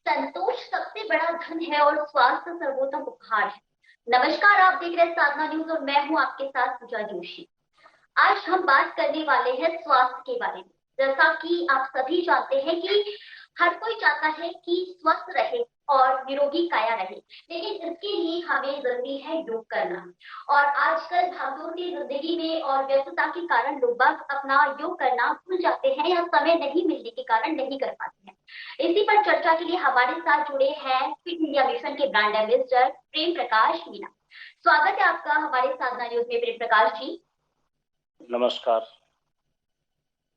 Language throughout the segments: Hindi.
संतोष सबसे बड़ा धन है और स्वास्थ्य सर्वोत्तम उपहार है। नमस्कार, आप देख रहे हैं साधना न्यूज और मैं हूं आपके साथ पूजा जोशी। आज हम बात करने वाले हैं स्वास्थ्य के बारे में। जैसा कि आप सभी जानते हैं कि हर कोई चाहता है कि स्वस्थ रहे और निरोगी काया रहे, लेकिन इसके लिए हमें जरूरी है योग करना। और आजकल भागदौड़ की जिंदगी में और व्यस्तता के कारण लोग बाग अपना योग करना भूल जाते हैं या समय नहीं मिलने के कारण नहीं कर पाते हैं। इसी पर चर्चा के लिए हमारे साथ जुड़े हैं फिट इंडिया मिशन के ब्रांड एम्बेसडर प्रेम प्रकाश मीना। स्वागत है आपका हमारे साधना न्यूज में प्रेम प्रकाश जी। नमस्कार।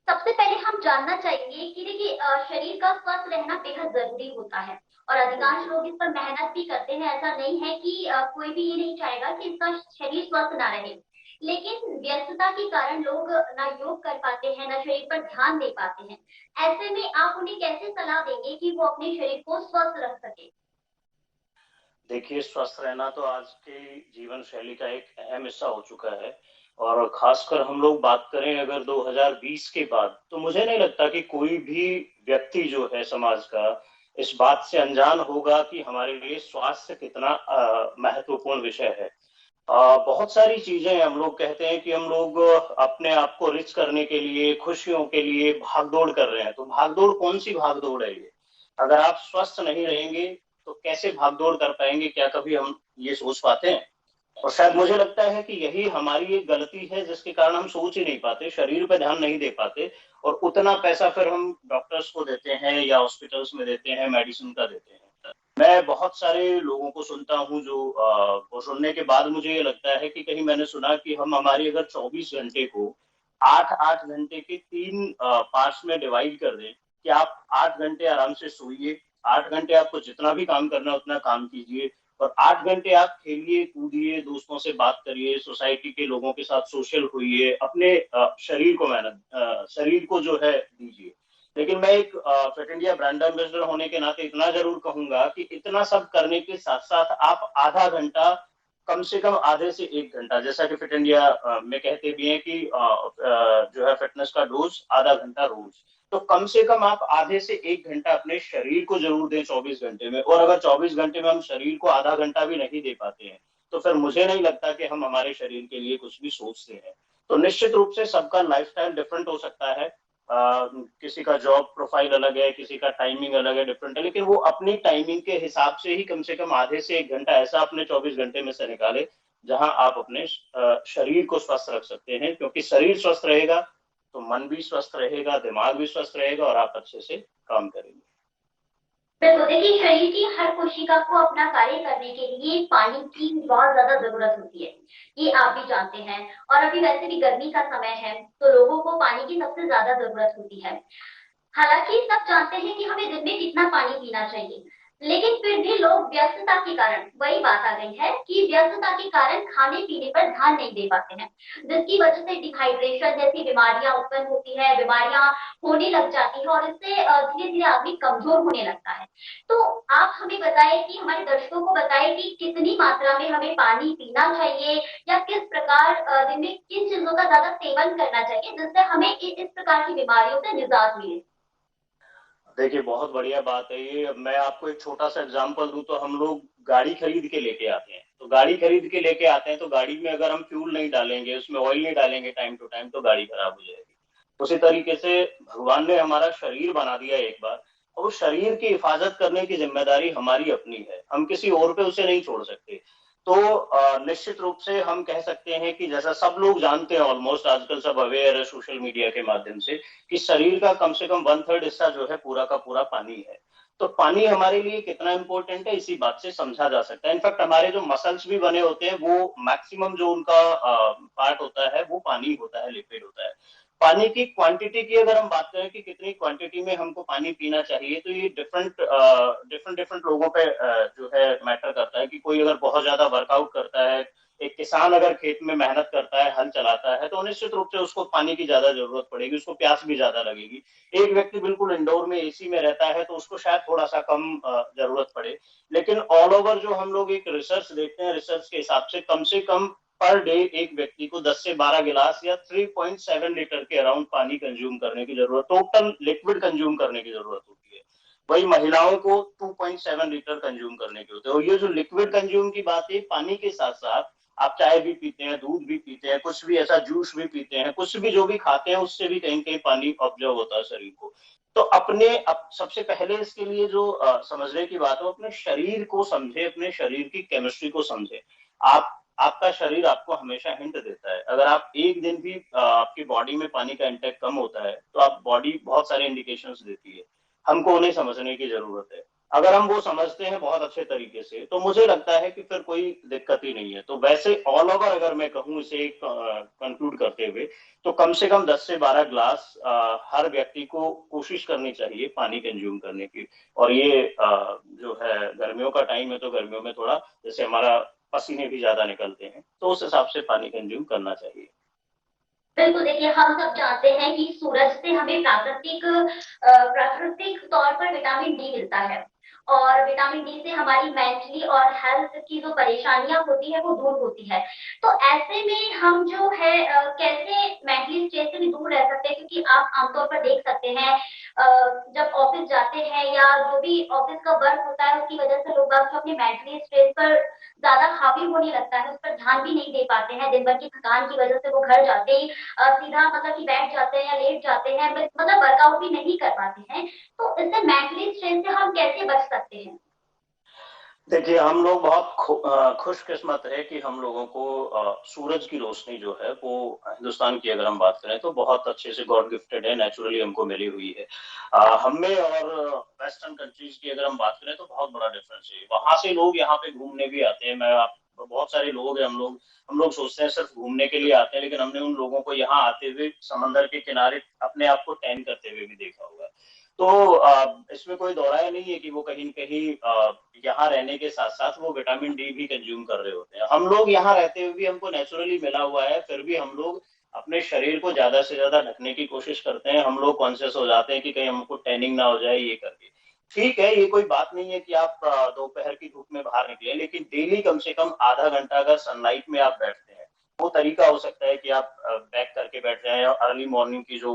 सबसे पहले हम जानना चाहेंगे कि देखिए शरीर का स्वस्थ रहना बेहद जरूरी होता है और अधिकांश लोग इस पर मेहनत भी करते हैं। ऐसा नहीं है कि कोई भी ये नहीं चाहेगा कि इसका शरीर स्वस्थ ना रहे, लेकिन व्यस्तता के कारण लोग ना योग कर पाते हैं ना शरीर पर ध्यान दे पाते हैं। ऐसे में आप उन्हें कैसे सलाह देंगे कि वो अपने शरीर को स्वस्थ रख सके? देखिए, स्वस्थ रहना तो आज के जीवन शैली का एक अहम हिस्सा हो चुका है और खासकर हम लोग बात करें अगर 2020 के बाद, तो मुझे नहीं लगता कि कोई भी व्यक्ति जो है समाज का इस बात से अनजान होगा कि हमारे लिए स्वास्थ्य कितना महत्वपूर्ण विषय है। बहुत सारी चीजें हम लोग कहते हैं कि हम लोग अपने आप को रिच करने के लिए, खुशियों के लिए भागदौड़ कर रहे हैं। तो भागदौड़ कौन सी भागदौड़ है ये? अगर आप स्वस्थ नहीं रहेंगे तो कैसे भागदौड़ कर पाएंगे? क्या कभी हम ये सोच पाते हैं? और शायद मुझे लगता है कि यही हमारी एक गलती है जिसके कारण हम सोच ही नहीं पाते, शरीर पे ध्यान नहीं दे पाते और उतना पैसा फिर हम डॉक्टर्स को देते हैं या हॉस्पिटल्स में देते हैं, मेडिसिन का देते हैं। मैं बहुत सारे लोगों को सुनता हूँ जो वो सुनने के बाद मुझे ये लगता है कि कहीं मैंने सुना कि हम हमारी अगर 24 घंटे को 8-8 घंटे के 3 पार्ट्स में डिवाइड कर दें कि आप 8 घंटे आराम से सोइए, 8 घंटे आपको जितना भी काम करना है उतना काम कीजिए और 8 घंटे आप खेलिए, कूदिए, दोस्तों से बात करिए, सोसाइटी के लोगों के साथ सोशल होइए, अपने शरीर को जो है दीजिए। लेकिन मैं एक फिट इंडिया ब्रांड एम्बेसडर होने के नाते इतना जरूर कहूंगा कि इतना सब करने के साथ साथ आप आधा घंटा, कम से कम आधे से 1 घंटा, जैसा कि फिट इंडिया में कहते भी हैं कि जो है फिटनेस का डोज आधा घंटा रोज, तो कम से कम आप आधे से 1 घंटा अपने शरीर को जरूर दें 24 घंटे में। और अगर 24 घंटे में हम शरीर को आधा घंटा भी नहीं दे पाते हैं तो फिर मुझे नहीं लगता कि हम हमारे शरीर के लिए कुछ भी सोचते हैं। तो निश्चित रूप से सबका लाइफस्टाइल डिफरेंट हो सकता है। किसी का जॉब प्रोफाइल अलग है, किसी का टाइमिंग अलग है, डिफरेंट है, लेकिन वो अपनी टाइमिंग के हिसाब से ही कम से कम आधे से 1 घंटा ऐसा अपने 24 घंटे में से निकाले जहां आप अपने शरीर को स्वस्थ रख सकते हैं, क्योंकि शरीर स्वस्थ रहेगा तो मन भी स्वस्थ रहेगा, दिमाग भी स्वस्थ रहेगा और आप अच्छे से काम करेंगे। बिल्कुल, देखिए शरीर की हर कोशिका को अपना कार्य करने के लिए पानी की बहुत ज्यादा जरूरत होती है, ये आप भी जानते हैं। और अभी वैसे भी गर्मी का समय है तो लोगों को पानी की सबसे ज्यादा जरूरत होती है। हालांकि सब जानते हैं कि हमें दिन में कितना पानी पीना चाहिए, लेकिन फिर भी लोग व्यस्तता के कारण, वही बात आ गई है कि व्यस्तता के कारण खाने पीने पर ध्यान नहीं दे पाते हैं, जिसकी वजह से डिहाइड्रेशन जैसी बीमारियां उत्पन्न होती है, बीमारियां होने लग जाती है और इससे धीरे धीरे आदमी कमजोर होने लगता है। तो आप हमें बताएं कि हमारे दर्शकों को बताएं कि कितनी मात्रा में हमें पानी पीना चाहिए या किस प्रकार दिन में किन चीजों का ज्यादा सेवन करना चाहिए जिससे हमें इस प्रकार की बीमारियों से निजात मिले। देखिए, बहुत बढ़िया बात है ये। अब मैं आपको एक छोटा सा एग्जांपल दूं तो हम लोग गाड़ी खरीद के लेके आते हैं, तो गाड़ी खरीद के लेके आते हैं तो गाड़ी में अगर हम फ्यूल नहीं डालेंगे, उसमें ऑयल नहीं डालेंगे टाइम टू टाइम, तो गाड़ी खराब हो जाएगी। उसी तरीके से भगवान ने हमारा शरीर बना दिया एक बार, और उस शरीर की हिफाजत करने की जिम्मेदारी हमारी अपनी है, हम किसी और पे उसे नहीं छोड़ सकते। तो निश्चित रूप से हम कह सकते हैं कि जैसा सब लोग जानते हैं, ऑलमोस्ट आजकल सब अवेयर है सोशल मीडिया के माध्यम से, कि शरीर का कम से कम 1/3 हिस्सा जो है पूरा का पूरा पानी है। तो पानी हमारे लिए कितना इंपॉर्टेंट है इसी बात से समझा जा सकता है। इनफैक्ट हमारे जो मसल्स भी बने होते हैं वो मैक्सिमम जो उनका पार्ट होता है वो पानी होता है, लिक्विड होता है। पानी की क्वांटिटी की अगर हम बात करें कि कितनी क्वांटिटी में हमको पानी पीना चाहिए, तो ये डिफरेंट डिफरेंट डिफरेंट लोगों पे जो है मैटर करता है। कि कोई अगर बहुत ज्यादा वर्कआउट करता है, एक किसान अगर खेत में मेहनत करता है, हल चलाता है, तो निश्चित रूप से उसको पानी की ज्यादा जरूरत पड़ेगी, उसको प्यास भी ज्यादा लगेगी। एक व्यक्ति बिल्कुल इंडोर में एसी में रहता है तो उसको शायद थोड़ा सा कम जरूरत पड़े। लेकिन ऑल ओवर जो हम लोग एक रिसर्च देखते हैं, रिसर्च के हिसाब से कम पर डे एक व्यक्ति को 10 से 12 गिलास या 3.7 लीटर के अराउंड पानी कंज्यूम करने की जरूरत, टोटल लिक्विड कंज्यूम करने की जरूरत होती है। वही महिलाओं को 2.7 लीटर कंज्यूम करने के होते हैं। और ये जो लिक्विड कंज्यूम की बात है, पानी के साथ साथ आप चाय भी पीते हैं, दूध भी पीते हैं, कुछ भी ऐसा जूस भी पीते हैं, कुछ भी जो भी खाते हैं उससे भी कहीं कहीं पानी ऑब्जर्व होता है शरीर को। तो सबसे पहले इसके लिए जो समझने की बात है, वो अपने शरीर को समझे, अपने शरीर की केमिस्ट्री को समझे। आप आपका शरीर आपको हमेशा हिंट देता है। अगर आप एक दिन भी आपकी बॉडी में पानी का इंटेक कम होता है तो आप बॉडी बहुत सारे इंडिकेशंस देती है। हमको उन्हें समझने की जरूरत है। अगर हम वो समझते हैं बहुत अच्छे तरीके से तो मुझे लगता है कि फिर कोई दिक्कत ही नहीं है। तो वैसे ऑल ओवर अगर मैं कहूँ इसे कंक्लूड करते हुए, तो कम से कम 10 से 12 ग्लास हर व्यक्ति को कोशिश करनी चाहिए पानी कंज्यूम करने की। और ये जो है गर्मियों का टाइम है, तो गर्मियों में थोड़ा जैसे हमारा पसीने भी ज्यादा निकलते हैं, तो उस हिसाब से पानी कंज्यूम करना चाहिए। बिल्कुल, देखिए हम सब जानते हैं कि सूरज से हमें प्राकृतिक तौर पर विटामिन डी मिलता है, और विटामिन डी से हमारी मेंटली और हेल्थ की जो परेशानियां होती है वो दूर होती है। तो ऐसे में हम जो है कैसे मेंटली स्ट्रेस से भी दूर रह सकते हैं, क्योंकि आप आमतौर पर देख सकते हैं जब ऑफिस जाते हैं या जो भी ऑफिस का वर्क होता है उसकी वजह से लोग बाग जो अपने मेंटली स्ट्रेस पर ज्यादा हावी होने लगता है, उस पर ध्यान भी नहीं दे पाते हैं। दिन भर की थकान की वजह से वो घर जाते ही सीधा मतलब कि बैठ जाते हैं या लेट जाते हैं, मतलब वर्कआउट भी नहीं कर पाते हैं। तो इससे मेंटली स्ट्रेस से हम कैसे बच सकते हैं? देखिए, हम लोग बहुत खुशकिस्मत है कि हम लोगों को सूरज की रोशनी जो है वो हिंदुस्तान की अगर हम बात करें तो बहुत अच्छे से गॉड गिफ्टेड है, नेचुरली हमको मिली हुई है। हम में और वेस्टर्न कंट्रीज की अगर हम बात करें तो बहुत बड़ा डिफरेंस है। वहां से लोग यहाँ पे घूमने भी आते हैं। मैं आप बहुत सारे लोग हैं, हम लोग सोचते हैं सिर्फ घूमने के लिए आते हैं, लेकिन हमने उन लोगों को यहाँ आते हुए समंदर के किनारे अपने आप को टैन करते हुए भी देखा होगा। तो इसमें कोई दोहराया नहीं है कि वो कहीं न कहीं यहाँ रहने के साथ साथ वो विटामिन डी भी कंज्यूम कर रहे होते हैं। हम लोग यहाँ रहते हुए भी हमको नेचुरली मिला हुआ है, फिर भी हम लोग अपने शरीर को ज्यादा से ज्यादा ढकने की कोशिश करते हैं। हम लोग कॉन्शियस हो जाते हैं कि कहीं हमको टैनिंग ना हो जाए ये करके। ठीक है, ये कोई बात नहीं है कि आप दोपहर की धूप में बाहर निकले, लेकिन डेली कम से कम आधा घंटा अगर सनलाइट में आप बैठते हैं, वो तरीका हो सकता है कि आप बैक करके बैठ जाएं। और अर्ली मॉर्निंग की जो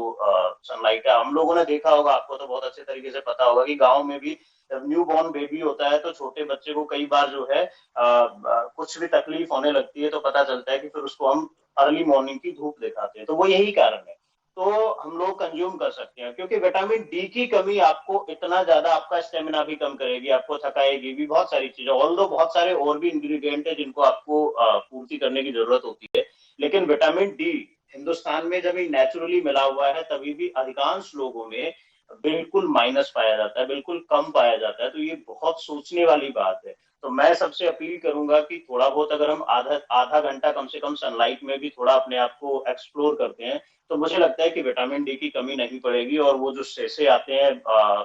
सनलाइट है, हम लोगों ने देखा होगा, आपको तो बहुत अच्छे तरीके से पता होगा कि गांव में भी जब न्यू बॉर्न बेबी होता है तो छोटे बच्चे को कई बार जो है कुछ भी तकलीफ होने लगती है, तो पता चलता है कि फिर उसको हम अर्ली मॉर्निंग की धूप दिखाते हैं। तो वो यही कारण है। तो हम लोग कंज्यूम कर सकते हैं, क्योंकि विटामिन डी की कमी आपको इतना ज्यादा आपका स्टेमिना भी कम करेगी, आपको थकाएगी भी, बहुत सारी चीजें। ऑल दो बहुत सारे और भी इंग्रेडिएंट है जिनको आपको पूर्ति करने की जरूरत होती है, लेकिन विटामिन डी हिंदुस्तान में जब नेचुरली मिला हुआ है तभी भी अधिकांश लोगों में बिल्कुल माइनस पाया जाता है, बिल्कुल कम पाया जाता है। तो ये बहुत सोचने वाली बात है। तो मैं सबसे अपील करूंगा कि थोड़ा बहुत अगर हम आधा आधा घंटा कम से कम सनलाइट में भी थोड़ा अपने आप को एक्सप्लोर करते हैं, तो मुझे लगता है कि विटामिन डी की कमी नहीं पड़ेगी। और वो जो से आते हैं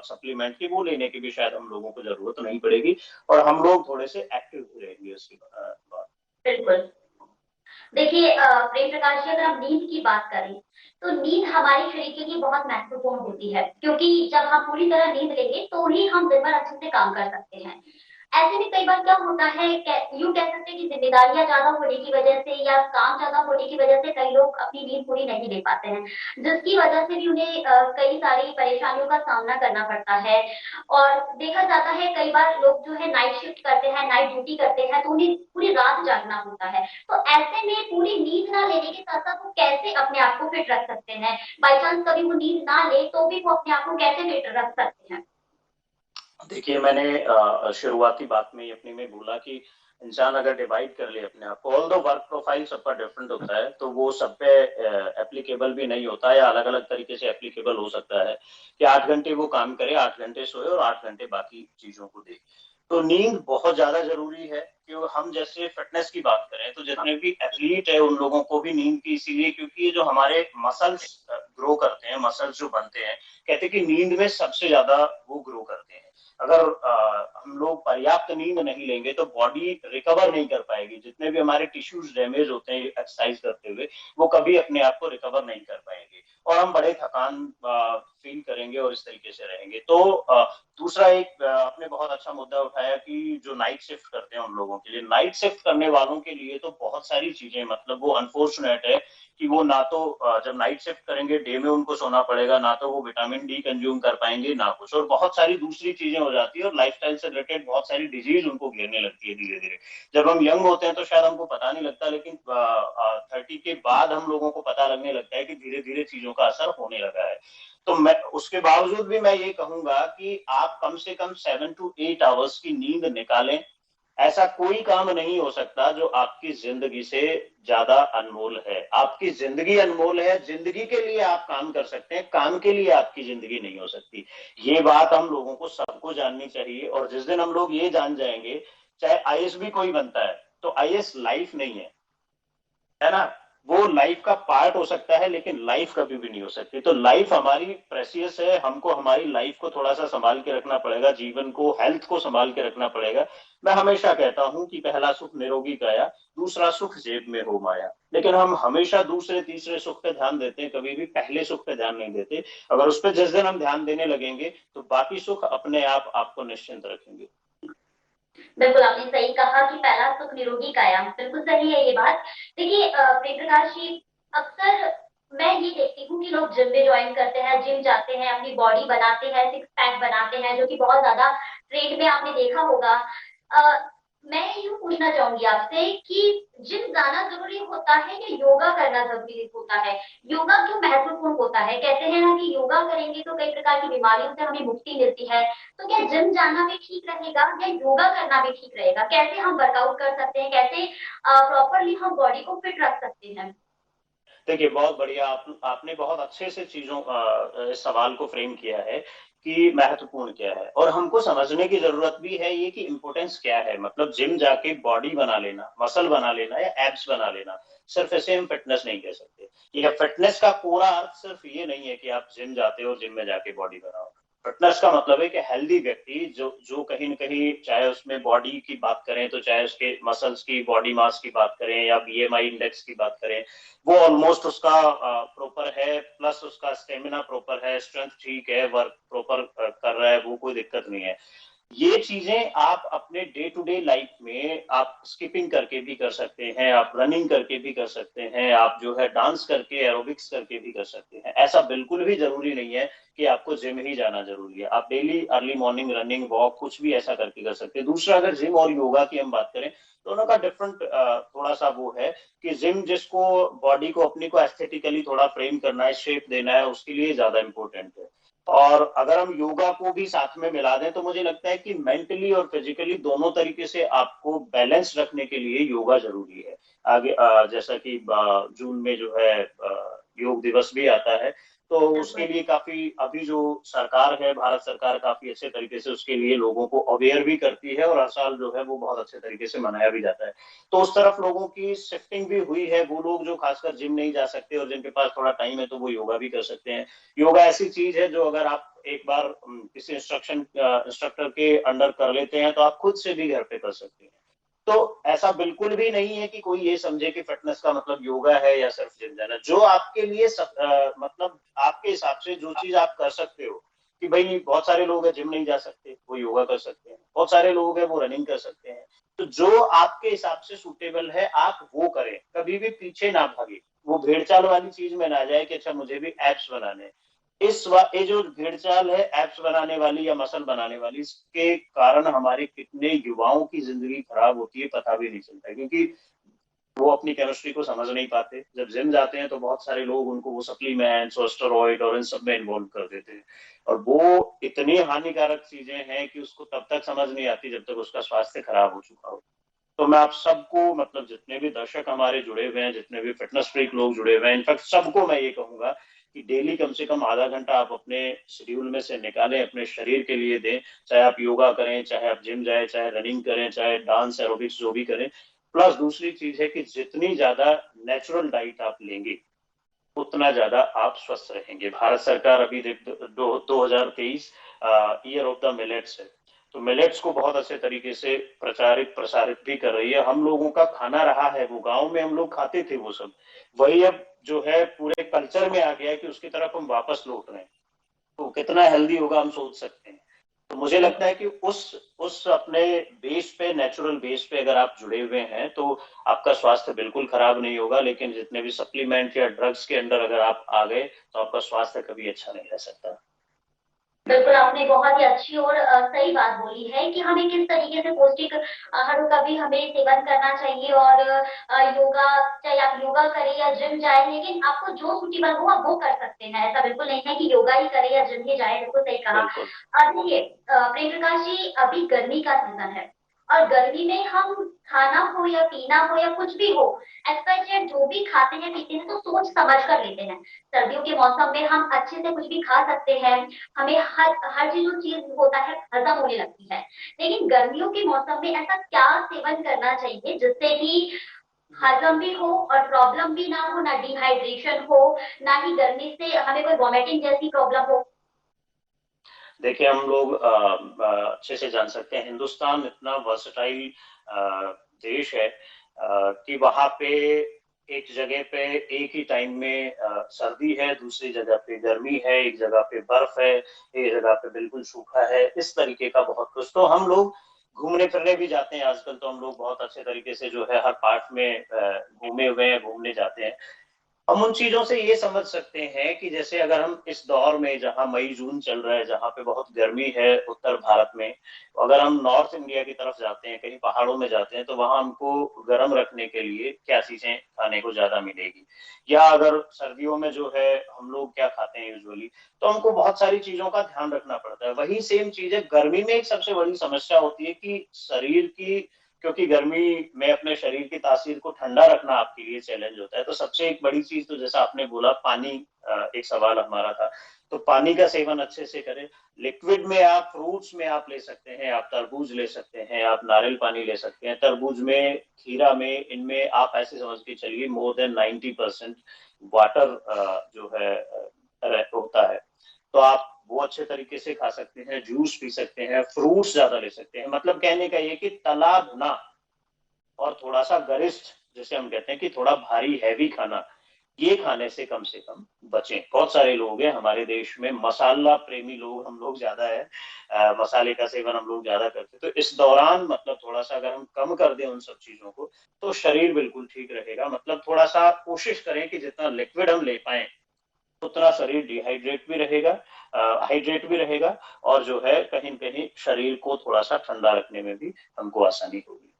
सप्लीमेंट की, वो लेने की भी शायद हम लोगों को जरूरत नहीं पड़ेगी, और हम लोग थोड़े से एक्टिव रहेंगे उसके बाद। बिल्कुल। देखिए प्रेम प्रकाश जी, अगर हम नींद की बात करें तो नींद हमारे शरीर के लिए बहुत महत्वपूर्ण होती है, क्योंकि जब हम पूरी तरह नींद लेंगे तो ही हम दिन भर अच्छे से काम कर सकते हैं। ऐसे में कई बार क्या होता है, यूं कह सकते हैं कि जिम्मेदारियां ज्यादा होने की वजह से या काम ज्यादा होने की वजह से कई लोग अपनी नींद पूरी नहीं ले पाते हैं, जिसकी वजह से भी उन्हें कई सारी परेशानियों का सामना करना पड़ता है। और देखा जाता है कई बार लोग जो है नाइट शिफ्ट करते हैं, नाइट ड्यूटी करते हैं, तो उन्हें पूरी रात जागना होता है। तो ऐसे में पूरी नींद ना लेने के साथ साथ वो कैसे अपने आप को फिट रख सकते हैं? बाई चांस कभी वो नींद ना ले तो भी वो अपने आप को कैसे फिट रख सकते हैं? देखिए, मैंने शुरुआती बात में ही अपनी में बोला कि इंसान अगर डिवाइड कर ले अपने आप को, ऑल दो वर्क प्रोफाइल सबका डिफरेंट होता है, तो वो सब पे एप्लीकेबल भी नहीं होता है, या अलग अलग तरीके से एप्लीकेबल हो सकता है कि 8 घंटे वो काम करे, 8 घंटे सोए और 8 घंटे बाकी चीजों को दे। तो नींद बहुत ज्यादा जरूरी है। कि हम जैसे फिटनेस की बात करें तो जितने भी एथलीट है उन लोगों को भी नींद की, इसीलिए क्योंकि ये जो हमारे मसल्स ग्रो करते हैं, मसल्स जो बनते हैं, कहते हैं कि नींद में सबसे ज्यादा वो ग्रो करते हैं। अगर हम लोग पर्याप्त नींद नहीं लेंगे तो बॉडी रिकवर नहीं कर पाएगी। जितने भी हमारे टिश्यूज डैमेज होते हैं एक्सरसाइज करते हुए, वो कभी अपने आप को रिकवर नहीं कर पाएंगे, और हम बड़े थकान फील करेंगे और इस तरीके से रहेंगे। तो दूसरा एक आपने बहुत अच्छा मुद्दा उठाया कि जो नाइट शिफ्ट करते हैं उन लोगों के लिए, नाइट शिफ्ट करने वालों के लिए तो बहुत सारी चीजें, मतलब वो अनफॉर्चुनेट है कि वो ना तो जब नाइट शिफ्ट करेंगे डे में उनको सोना पड़ेगा, ना तो वो विटामिन डी कंज्यूम कर पाएंगे, ना कुछ, और बहुत सारी दूसरी चीजें हो जाती है, और लाइफस्टाइल से रिलेटेड बहुत सारी डिजीज उनको घेरने लगती है धीरे धीरे। जब हम यंग होते हैं तो शायद हमको पता नहीं लगता, लेकिन 30 के बाद हम लोगों को पता लगने लगता है कि धीरे धीरे चीजों का असर होने लगा है। तो मैं उसके बावजूद भी मैं ये कहूंगा कि आप कम से कम 7 to 8 आवर्स की नींद निकालें। ऐसा कोई काम नहीं हो सकता जो आपकी जिंदगी से ज्यादा अनमोल है। आपकी जिंदगी अनमोल है, जिंदगी के लिए आप काम कर सकते हैं, काम के लिए आपकी जिंदगी नहीं हो सकती। ये बात हम लोगों को सबको जाननी चाहिए, और जिस दिन हम लोग ये जान जाएंगे, चाहे आईएएस भी कोई बनता है तो आईएएस लाइफ नहीं है ना, वो लाइफ का पार्ट हो सकता है लेकिन लाइफ कभी भी नहीं हो सकती। तो लाइफ हमारी प्रेसियस है, हमको हमारी लाइफ को थोड़ा सा संभाल के रखना पड़ेगा, जीवन को, हेल्थ को संभाल के रखना पड़ेगा। मैं हमेशा कहता हूं कि पहला सुख निरोगी काया, दूसरा सुख जेब में हो माया। लेकिन हम हमेशा दूसरे तीसरे सुख पे ध्यान देते हैं, कभी भी पहले सुख पे ध्यान नहीं देते। अगर उस पर जिस दिन हम ध्यान देने लगेंगे तो बाकी सुख अपने आप आपको निश्चिंत रखेंगे। बिल्कुल आपने सही कहा कि पहला सुख निरोगी काया, बिल्कुल सही है ये बात। देखिए प्रेम प्रकाश जी, अक्सर मैं ये देखती हूँ कि लोग जिम में ज्वाइन करते हैं, जिम जाते हैं, अपनी बॉडी बनाते हैं, सिक्स पैक बनाते हैं, जो कि बहुत ज्यादा ट्रेंड में आपने देखा होगा। मैं यूँ पूछना चाहूंगी आपसे कि जिम जाना जरूरी होता है या योगा करना जरूरी होता है? योगा क्यों महत्वपूर्ण होता है? कहते हैं ना कि योगा करेंगे तो कई प्रकार की बीमारियों से हमें मुक्ति मिलती है। तो क्या जिम जाना भी ठीक रहेगा या योगा करना भी ठीक रहेगा? कैसे हम वर्कआउट कर सकते हैं, कैसे प्रॉपरली हम बॉडी को फिट रख सकते हैं? देखिए बहुत बढ़िया, आपने बहुत अच्छे से चीजों इस सवाल को फ्रेम किया है कि महत्वपूर्ण क्या है, और हमको समझने की जरूरत भी है ये कि इम्पोर्टेंस क्या है। मतलब जिम जाके बॉडी बना लेना, मसल बना लेना या एब्स बना लेना, सिर्फ ऐसे हम फिटनेस नहीं कह सकते। ये फिटनेस का पूरा अर्थ सिर्फ ये नहीं है कि आप जिम जाते हो, जिम में जाके बॉडी बनाओ। फिटनेस का मतलब है कि हेल्दी व्यक्ति जो जो कहीं न कहीं, चाहे उसमें बॉडी की बात करें तो चाहे उसके मसल्स की, बॉडी मास की बात करें या बीएमआई इंडेक्स की बात करें, वो ऑलमोस्ट उसका प्रॉपर है, प्लस उसका स्टेमिना प्रॉपर है, स्ट्रेंथ ठीक है, वर्क प्रॉपर कर रहा है, वो कोई दिक्कत नहीं है। ये चीजें आप अपने डे टू डे लाइफ में आप स्किपिंग करके भी कर सकते हैं, आप रनिंग करके भी कर सकते हैं, आप जो है डांस करके, एरोबिक्स करके भी कर सकते हैं। ऐसा बिल्कुल भी जरूरी नहीं है कि आपको जिम ही जाना जरूरी है। आप daily early morning running, walk, कुछ भी ऐसा करके कर सकते हैं। दूसरा, अगर जिम और योगा की हम बात करें, दोनों का डिफरेंट थोड़ा सा वो है कि जिम जिसको बॉडी को अपनी को एस्थेटिकली थोड़ा फ्रेम करना है, शेप देना है, उसके लिए ज्यादा इंपॉर्टेंट है। और अगर हम योगा को भी साथ में मिला दें तो मुझे लगता है कि मेंटली और फिजिकली दोनों तरीके से आपको बैलेंस रखने के लिए योगा जरूरी है। आगे जैसा कि जून में जो है योग दिवस भी आता है, तो उसके बिल्कुल। लिए काफी, अभी जो सरकार है, भारत सरकार काफी अच्छे तरीके से उसके लिए लोगों को अवेयर भी करती है, और हर साल जो है वो बहुत अच्छे तरीके से मनाया भी जाता है। तो उस तरफ लोगों की शिफ्टिंग भी हुई है। वो लोग जो खासकर जिम नहीं जा सकते और जिनके पास थोड़ा टाइम है तो वो योगा भी कर सकते हैं। योगा ऐसी चीज है जो अगर आप एक बार किसी इंस्ट्रक्टर के अंडर कर लेते हैं तो आप खुद से भी घर पे कर सकते हैं। तो ऐसा बिल्कुल भी नहीं है कि कोई ये समझे कि फिटनेस का मतलब योगा है या सिर्फ जिम जाना। जो आपके लिए मतलब आपके हिसाब से जो चीज आप कर सकते हो, कि भाई बहुत सारे लोग हैं जिम नहीं जा सकते, वो योगा कर सकते हैं, बहुत सारे लोग हैं वो रनिंग कर सकते हैं। तो जो आपके हिसाब से सूटेबल है आप वो करें, कभी भी पीछे ना भागे, वो भेड़ चाल वाली चीज में ना जाए कि अच्छा मुझे भी एप्स बनाने हैं। ये जो भेड़चाल है एप्स बनाने वाली या मसल बनाने वाली, इसके कारण हमारे कितने युवाओं की जिंदगी खराब होती है पता भी नहीं चलता, क्योंकि वो अपनी केमिस्ट्री को समझ नहीं पाते। जब जिम जाते हैं तो बहुत सारे लोग उनको वो सप्लीमेंट्स और स्टेरॉइड और इन सब में इन्वॉल्व कर देते हैं, और वो इतनी हानिकारक चीजें हैं कि उसको तब तक समझ नहीं आती जब तक उसका स्वास्थ्य खराब हो चुका हो। तो मैं आप सबको, मतलब जितने भी दर्शक हमारे जुड़े हुए हैं, जितने भी फिटनेस फ्रीक लोग जुड़े हुए हैं, इनफैक्ट सबको मैं ये कहूंगा कि डेली कम से कम आधा घंटा आप अपने शेड्यूल में से निकालें, अपने शरीर के लिए दें। चाहे आप योगा करें, चाहे आप जिम जाए, चाहे रनिंग करें, चाहे डांस एरोबिक्स जो भी करें। प्लस दूसरी चीज है कि जितनी ज्यादा नेचुरल डाइट आप लेंगे उतना ज्यादा आप स्वस्थ रहेंगे। भारत सरकार अभी 2023 ईयर ऑफ द मिलेट्स है, तो मिलेट्स को बहुत अच्छे तरीके से प्रचारित प्रसारित भी कर रही है। हम लोगों का खाना रहा है, वो गांव में हम लोग खाते थे वो सब, वही अब जो है पूरे कल्चर में आ गया है कि उसकी तरफ हम वापस लौट रहे हैं। तो कितना हेल्दी होगा हम सोच सकते हैं। तो मुझे लगता है कि उस अपने बेस पे, नेचुरल बेस पे अगर आप जुड़े हुए हैं तो आपका स्वास्थ्य बिल्कुल खराब नहीं होगा। लेकिन जितने भी सप्लीमेंट या ड्रग्स के अंडर अगर आप आ गए तो आपका स्वास्थ्य कभी अच्छा नहीं रह सकता। बिल्कुल, आपने बहुत ही अच्छी और सही बात बोली है कि हमें किस तरीके से पौष्टिक आहारों का भी हमें सेवन करना चाहिए। और योगा, चाहे आप योगा करें या जिम जाए, लेकिन आपको जो सूटेबल हो आप वो कर सकते हैं। ऐसा बिल्कुल नहीं है कि योगा ही करें या जिम ही जाए। बिल्कुल सही कहा। बिल्कुल। देखिए प्रेम प्रकाश जी, अभी गर्मी का सीजन है और गर्मी में हम खाना हो या पीना हो या कुछ भी हो, एक्सपेक्टेड जो भी खाते हैं पीते हैं तो सोच समझ कर लेते हैं। सर्दियों के मौसम में हम अच्छे से कुछ भी खा सकते हैं, हमें हर हर चीज होता है हजम होने लगती है। लेकिन गर्मियों के मौसम में ऐसा क्या सेवन करना चाहिए जिससे कि हजम भी हो और प्रॉब्लम भी ना हो, ना डिहाइड्रेशन हो, ना ही गर्मी से हमें कोई वॉमिटिंग जैसी प्रॉब्लम हो। देखिए हम लोग अच्छे से जान सकते हैं, हिंदुस्तान इतना वर्सटाइल देश है कि वहाँ पे एक जगह पे एक ही टाइम में सर्दी है, दूसरी जगह पे गर्मी है, एक जगह पे बर्फ है, एक जगह पे बिल्कुल सूखा है। इस तरीके का बहुत कुछ। तो हम लोग घूमने फिरने भी जाते हैं आजकल, तो हम लोग बहुत अच्छे तरीके से जो है हर पार्ट में घूमे हुए हैं, घूमने जाते हैं। हम उन चीजों से ये समझ सकते हैं कि जैसे अगर हम इस दौर में जहां मई जून चल रहा है, जहां पे बहुत गर्मी है उत्तर भारत में, अगर हम नॉर्थ इंडिया की तरफ जाते हैं, कहीं पहाड़ों में जाते हैं, तो वहां हमको गर्म रखने के लिए क्या चीजें खाने को ज्यादा मिलेगी। या अगर सर्दियों में जो है हम लोग क्या खाते हैं यूजुअली, तो हमको बहुत सारी चीजों का ध्यान रखना पड़ता है। वही सेम चीज है गर्मी में। एक सबसे बड़ी समस्या होती है कि शरीर की, क्योंकि गर्मी में अपने शरीर की तासीर को ठंडा रखना आपके लिए चैलेंज होता है। तो सबसे एक बड़ी चीज तो जैसा आपने बोला पानी, एक सवाल हमारा था, तो पानी का सेवन अच्छे से करें। लिक्विड में आप फ्रूट्स में आप ले सकते हैं, आप तरबूज ले सकते हैं, आप नारियल पानी ले सकते हैं। तरबूज में, खीरा में, इनमें आप ऐसे समझ के चलिए मोर देन 90% वाटर जो है होता है। तो आप वो अच्छे तरीके से खा सकते हैं, जूस पी सकते हैं, फ्रूट्स ज्यादा ले सकते हैं। मतलब कहने का ये कि तला भुना और थोड़ा सा गरिष्ठ, जैसे हम कहते हैं कि थोड़ा भारी हैवी खाना, ये खाने से कम बचें। बहुत सारे लोग हैं हमारे देश में, मसाला प्रेमी लोग हम लोग ज्यादा है, मसाले का सेवन हम लोग ज्यादा करते हैं। तो इस दौरान मतलब थोड़ा सा अगर हम कम कर दें उन सब चीजों को, तो शरीर बिल्कुल ठीक रहेगा। मतलब थोड़ा सा कोशिश करें कि जितना लिक्विड हम ले पाए उतना शरीर डिहाइड्रेट भी रहेगा, हाइड्रेट भी रहेगा, और जो है कहीं कहीं शरीर को थोड़ा सा ठंडा रखने में भी हमको आसानी होगी।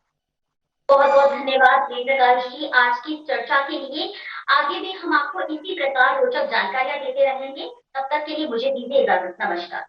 बहुत बहुत धन्यवाद प्रेम प्रकाश जी आज की चर्चा के लिए। आगे भी हम आपको इसी प्रकार रोचक जानकारियां देते रहेंगे। तब तक के लिए मुझे दीजिए इजाजत। नमस्कार।